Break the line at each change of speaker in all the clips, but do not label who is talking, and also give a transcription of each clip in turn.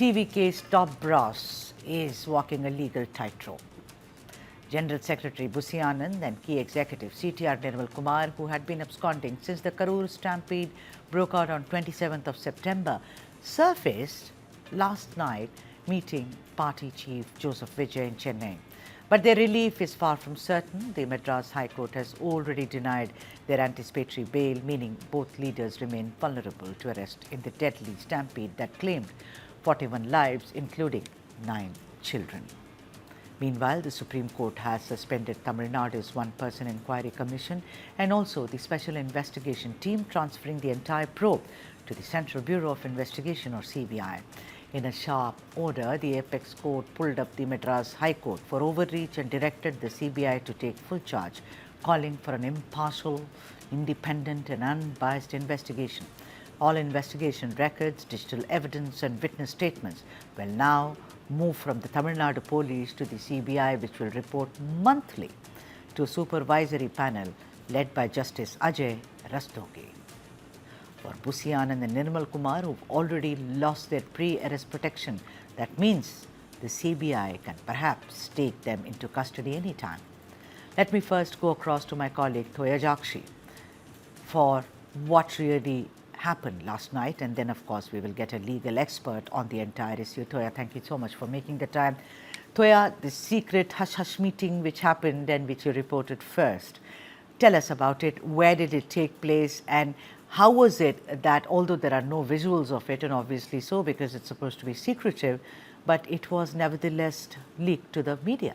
TVK's top brass is walking a legal tightrope. General Secretary Bussy Anand and key executive CTR Nirmal Kumar, who had been absconding since the Karur stampede broke out on 27th of September, surfaced last night meeting party chief Joseph Vijay in Chennai. But their relief is far from certain. The Madras High Court has already denied their anticipatory bail, meaning both leaders remain vulnerable to arrest in the deadly stampede that claimed 41 lives, including 9 children. Meanwhile, the Supreme Court has suspended Tamil Nadu's one-person Enquiry Commission and also the Special Investigation Team, transferring the entire probe to the Central Bureau of Investigation, or CBI. In a sharp order, the apex court pulled up the Madras High Court for overreach and directed the CBI to take full charge, calling for an impartial, independent and unbiased investigation. All investigation records, digital evidence and witness statements will now move from the Tamil Nadu police to the CBI, which will report monthly to a supervisory panel led by Justice Ajay Rastogi. For Bussy Anand and Nirmal Kumar, who've already lost their pre-arrest protection, that means the CBI can perhaps take them into custody anytime. Let me first go across to my colleague Thoya Jakshi for what really happened last night, and then of course we will get a legal expert on the entire issue. Thoya, thank you so much for making the time. Thoya, the secret hush-hush meeting which happened and which you reported first, tell us about it. Where did it take place, and how was it that, although there are no visuals of it, and obviously so because it's supposed to be secretive, but it was nevertheless leaked to the media?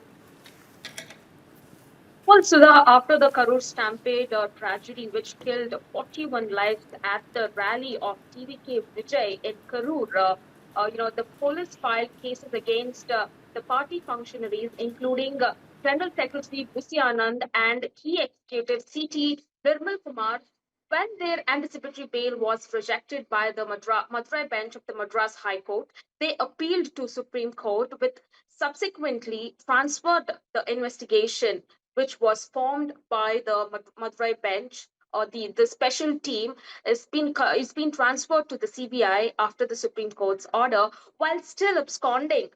Well, Sudha, after the Karur stampede tragedy, which killed 41 lives at the rally of TVK Vijay in Karur, the police filed cases against the party functionaries, including General Secretary Bussy Anand and key executive CT Nirmal Kumar, when their anticipatory bail was rejected by the Madurai bench of the Madras High Court. They appealed to Supreme Court, with subsequently transferred the investigation, which was formed by the Madurai bench, or the special team, is been transferred to the CBI after the Supreme Court's order. While still absconding,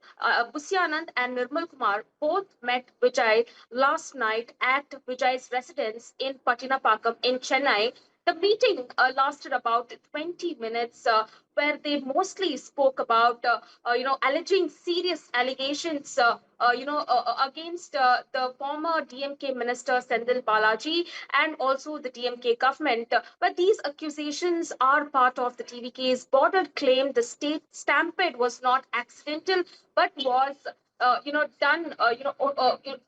Bussy Anand and Nirmal Kumar both met Vijay last night at Vijay's residence in Patinapakam in Chennai. The meeting lasted about 20 minutes, where they mostly spoke about, alleging serious allegations, against the former DMK minister Sendil Balaji and also the DMK government. But these accusations are part of the TVK's border claim. The state stampede was not accidental, but was done,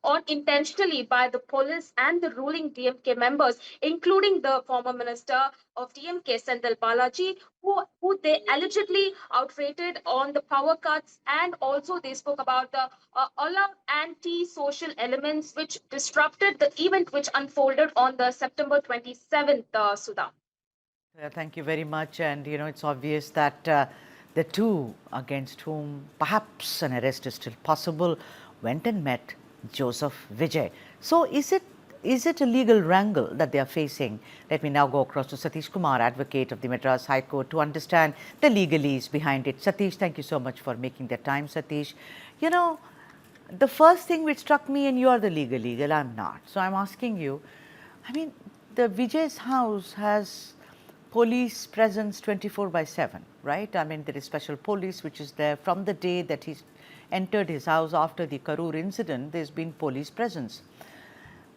unintentionally by the police and the ruling DMK members, including the former minister of DMK, Sendil Balaji, who they allegedly outrated on the power cuts, and also they spoke about the all-out anti-social elements which disrupted the event which unfolded on the September 27th, Sudha.
Thank you very much. And it's obvious that the two against whom perhaps an arrest is still possible went and met Joseph Vijay. So is it a legal wrangle that they are facing? Let me now go across to Satish Kumar, advocate of the Madras High Court, to understand the legalese behind it. Satish, thank you so much for making the time, Satish. The first thing which struck me, and you are the legal, I'm not. So I'm asking you, I mean, the Vijay's house has police presence 24/7, right? I mean, there is special police which is there from the day that he entered his house after the Karur incident. There's been police presence.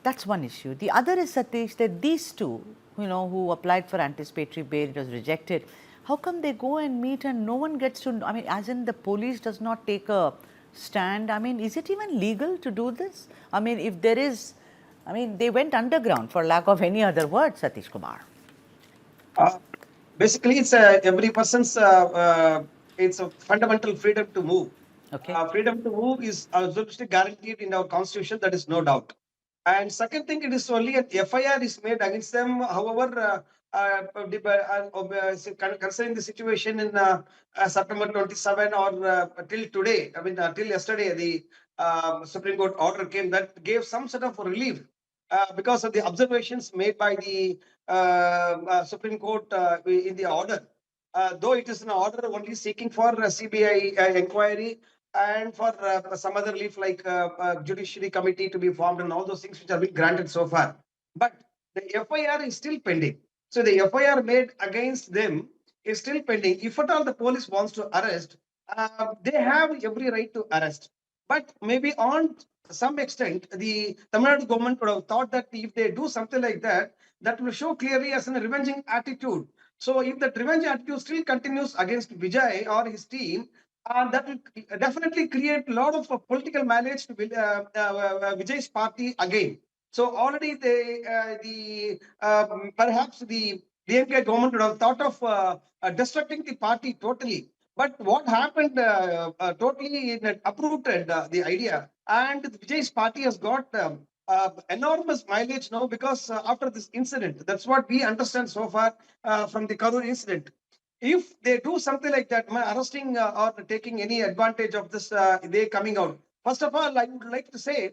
That's one issue. The other is, Satish, that these two, who applied for anticipatory bail, it was rejected. How come they go and meet and no one gets to, I mean, as in the police does not take a stand? I mean, is it even legal to do this? I mean, if there is, I mean, they went underground, for lack of any other word, Satish Kumar.
Basically, it's every person's it's a fundamental freedom to move.
Okay.
Freedom to move is absolutely guaranteed in our constitution. That is no doubt. And second thing, it is only an FIR is made against them. However, concerning the situation in September 27 or till today, I mean till yesterday, the Supreme Court order came that gave some sort of relief. Because of the observations made by the Supreme Court in the order. though it is an order only seeking for CBI inquiry and for some other relief like judiciary committee to be formed and all those things which have been granted so far. But the FIR is still pending. So the FIR made against them is still pending. If at all the police wants to arrest, they have every right to arrest. But maybe on some extent, the Tamil Nadu government would have thought that if they do something like that, that will show clearly as a revenging attitude. So if that revenge attitude still continues against Vijay or his team, that will definitely create a lot of political mileage to Vijay's party again. So already perhaps the DMK government would have thought of destructing the party totally. But what happened totally uprooted the idea, and Vijay's party has got enormous mileage now because after this incident, that's what we understand so far from the Karur incident. If they do something like that, arresting or taking any advantage of this, they coming out. First of all, I would like to say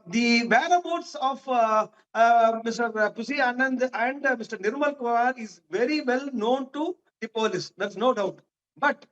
the whereabouts of Mr. Bussy Anand and Mr. Nirmal Kumar is very well known to the police. That's no doubt. But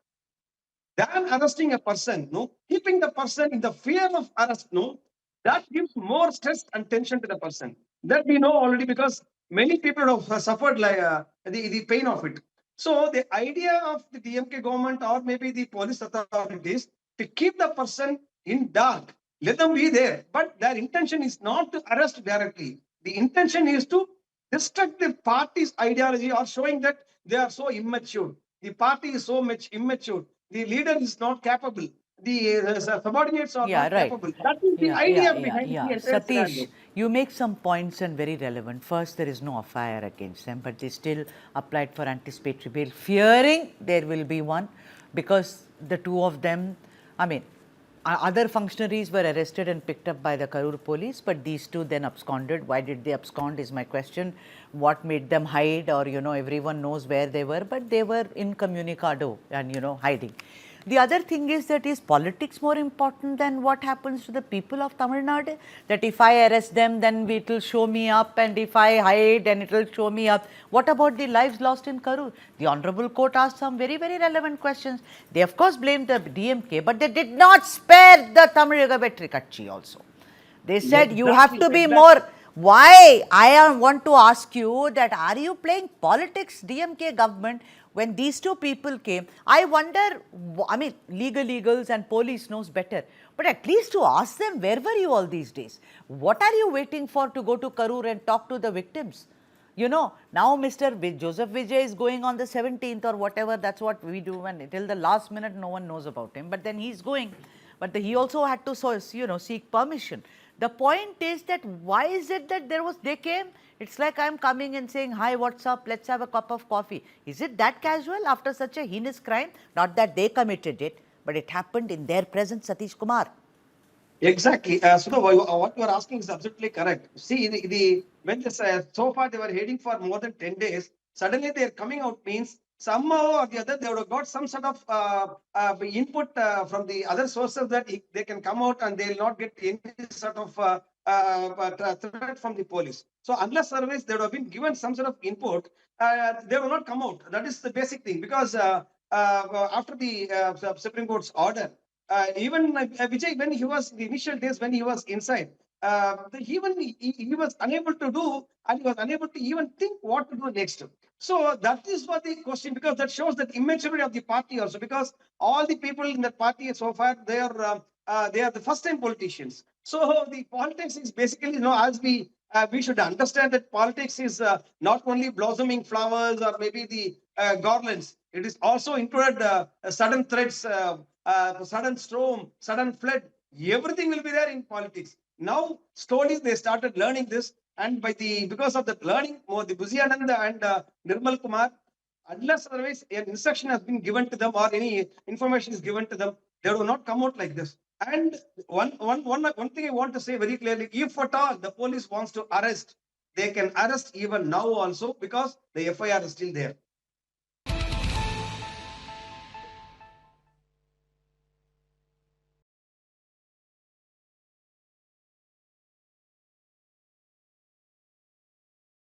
than arresting a person, no, keeping the person in the fear of arrest, no, that gives more stress and tension to the person. That we know already because many people have suffered like the pain of it. So the idea of the DMK government or maybe the police authorities to keep the person in dark, let them be there. But their intention is not to arrest directly. The intention is to destruct the party's ideology or showing that they are so immature. The party is so much immature. The leader is not capable. The subordinates are
Yeah,
not
right.
capable. That is the idea behind the entire
Satish,
scenario.
you make some points and very relevant. First, there is no FIR against them, but they still applied for anticipatory bail, fearing there will be one because the two of them, I mean, other functionaries were arrested and picked up by the Karur police, but these two then absconded. Why did they abscond is my question. What made them hide, or everyone knows where they were, but they were incommunicado and hiding. The other thing is that is politics more important than what happens to the people of Tamil Nadu? That if I arrest them, then it will show me up, and if I hide, then it will show me up. What about the lives lost in Karur? The Honorable Court asked some very, very relevant questions. They of course blamed the DMK, but they did not spare the Tamil Vettri Katchi also. They said you have to be more. Why? I want to ask you that are you playing politics, DMK government, when these two people came? I wonder, I mean, legals and police knows better, but at least to ask them, where were you all these days? What are you waiting for to go to Karur and talk to the victims? Now Mr. Joseph Vijay is going on the 17th or whatever, that's what we do, and till the last minute no one knows about him, but then he's going. But he also had to, seek permission. The point is that why is it that they came? It's like I'm coming and saying, hi, what's up? Let's have a cup of coffee. Is it that casual after such a heinous crime? Not that they committed it, but it happened in their presence, Satish Kumar.
Exactly. So what you are asking is absolutely correct. See, when this, so far they were heading for more than 10 days, suddenly they are coming out means somehow or the other they would have got some sort of input from the other sources that they can come out and they will not get any sort of threat from the police. So unless service they would have been given some sort of input, they will not come out. That is the basic thing because after the Supreme Court's order, even Vijay, when he was the initial days when he was inside, he was unable to do and he was unable to even think what to do next. So that is what the question, because that shows that immaturity of the party also, because all the people in that party so far they are the first time politicians. So the politics is basically, as we should understand that politics is not only blossoming flowers or maybe the garlands. It is also included sudden threats, sudden storm, sudden flood. Everything will be there in politics. Now, slowly they started learning this, and because of that learning, the Bussy Anand and Nirmal Kumar, unless otherwise an instruction has been given to them or any information is given to them, they will not come out like this. And one thing I want to say very clearly: if at all the police wants to arrest, they can arrest even now also because the FIR is still there.